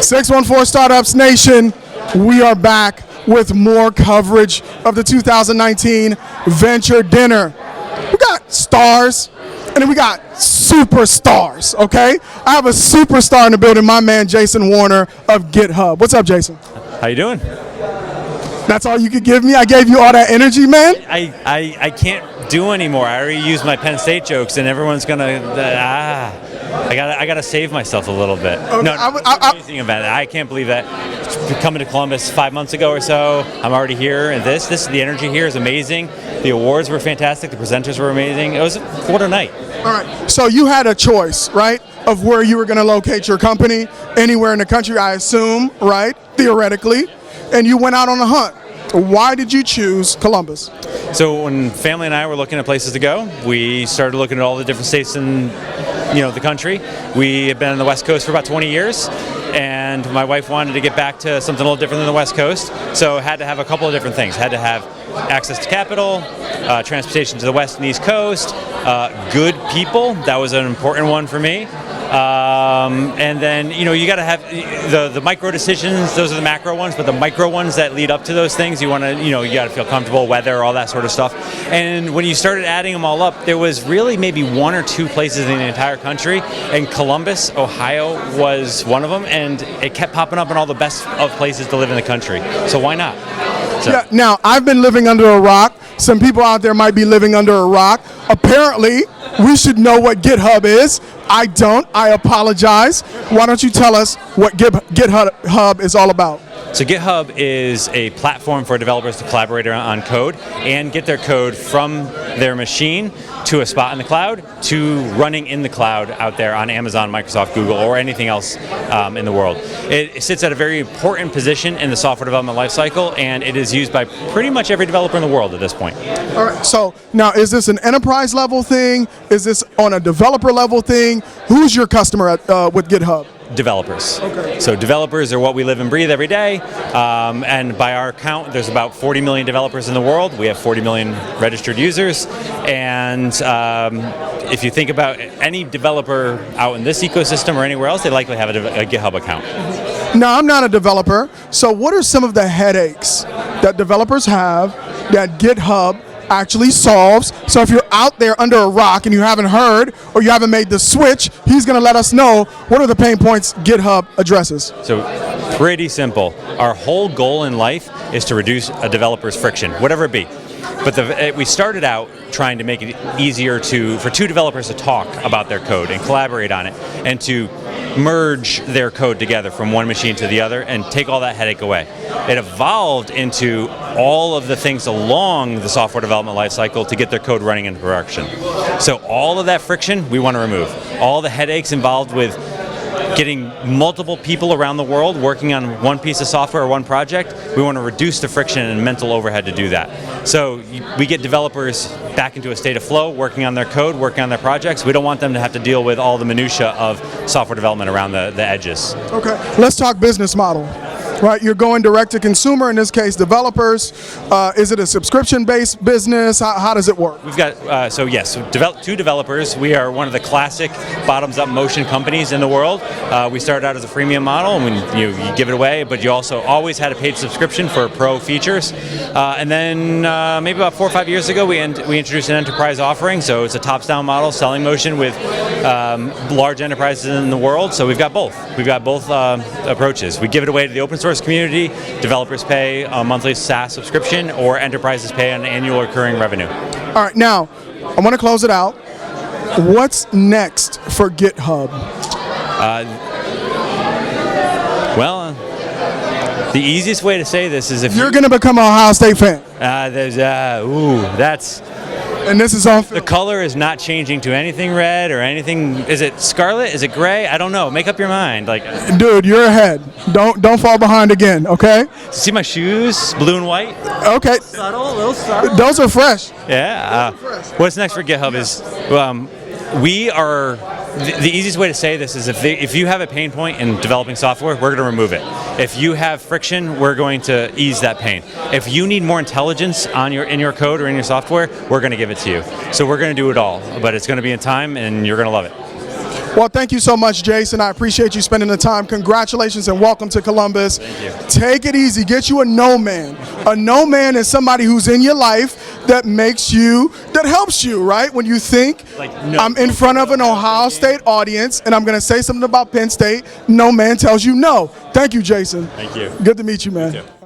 614 Startups Nation, we are back with more coverage of the 2019 Venture Dinner. We got stars, and then we got superstars, okay? I have a superstar in the building, my man Jason Warner of Github. What's up, Jason? How you doing? That's all you could give me? I gave you all that energy, man? I can't do anymore. I already used my Penn State jokes, and everyone's gonna. I gotta save myself a little bit. Okay, No, amazing event. I can't believe that. Coming to Columbus 5 months ago or so, I'm already here, and the energy here is amazing. The awards were fantastic. The presenters were amazing. It was what a night. All right. So you had a choice, right, of where you were going to locate your company, anywhere in the country, I assume, right, theoretically, and you went out on a hunt. Why did you choose Columbus? So when family and I were looking at places to go, we started looking at all the different states in the country. We had been on the West Coast for about 20 years, and my wife wanted to get back to something a little different than the West Coast, so had to have a couple of different things. Had to have access to capital, transportation to the West and East Coast, good people. That was an important one for me. And then, you got to have the micro decisions. Those are the macro ones, but the micro ones that lead up to those things, you want to, you got to feel comfortable, weather, all that sort of stuff. And when you started adding them all up, there was really maybe one or two places in the entire country, and Columbus, Ohio was one of them, and it kept popping up in all the best of places to live in the country. So why not? So. Yeah, now, I've been living under a rock. Some people out there might be living under a rock. Apparently, we should know what Github is. I don't. I apologize. Why don't you tell us what Github is all about? So GitHub is a platform for developers to collaborate on code and get their code from their machine to a spot in the cloud to running in the cloud out there on Amazon, Microsoft, Google, or anything else in the world. It sits at a very important position in the software development lifecycle, and it is used by pretty much every developer in the world at this point. All right. So now, is this an enterprise level thing? Is this on a developer level thing? Who's your customer with GitHub? Developers. Okay. So developers are what we live and breathe every day, and by our count, there's about 40 million developers in the world. We have 40 million registered users, and if you think about any developer out in this ecosystem or anywhere else, they likely have a GitHub account. Now, I'm not a developer, so what are some of the headaches that developers have that GitHub actually solves? So if you're out there under a rock and you haven't heard or you haven't made the switch, he's going to let us know what are the pain points GitHub addresses. So pretty simple. Our whole goal in life is to reduce a developer's friction, whatever it be. But we started out trying to make it easier for two developers to talk about their code and collaborate on it, and to merge their code together from one machine to the other and take all that headache away. It evolved into all of the things along the software development lifecycle to get their code running into production. So all of that friction we want to remove. All the headaches involved with getting multiple people around the world working on one piece of software or one project, we want to reduce the friction and mental overhead to do that. So we get developers back into a state of flow, working on their code, working on their projects. We don't want them to have to deal with all the minutia of software development around the edges. Okay, let's talk business model. Right, you're going direct to consumer, in this case developers. Is it a subscription-based business? How does it work? We've got, two developers. We are one of the classic bottoms-up motion companies in the world. We started out as a freemium model, and you give it away, but you also always had a paid subscription for pro features. And then maybe about 4 or 5 years ago, we introduced an enterprise offering, so it's a tops-down model, selling motion with large enterprises in the world, so we've got both. We've got both approaches. We give it away to the open source community. Developers pay a monthly SaaS subscription, or enterprises pay an annual recurring revenue. All right, now I want to close it out. What's next for GitHub? The easiest way to say this is if you're going to become an Ohio State fan. That's. And this is on film. The color is not changing to anything red or anything. Is it scarlet? Is it gray? I don't know. Make up your mind. Dude, you're ahead. Don't fall behind again, okay? See my shoes? Blue and white? Okay. Subtle, a little subtle. Those are fresh. Yeah. What's next for GitHub is we are. The easiest way to say this is if you have a pain point in developing software, we're going to remove it. If you have friction, we're going to ease that pain. If you need more intelligence in your code or in your software, we're going to give it to you. So we're going to do it all, but it's going to be in time, and you're going to love it. Well, thank you so much, Jason. I appreciate you spending the time. Congratulations and welcome to Columbus. Thank you. Take it easy. Get you a no man. A no man is somebody who's in your life that helps you, right? When you think, Like, no. I'm in front of an Ohio State audience and I'm going to say something about Penn State, no man tells you no. Thank you, Jason. Thank you. Good to meet you, man. You too.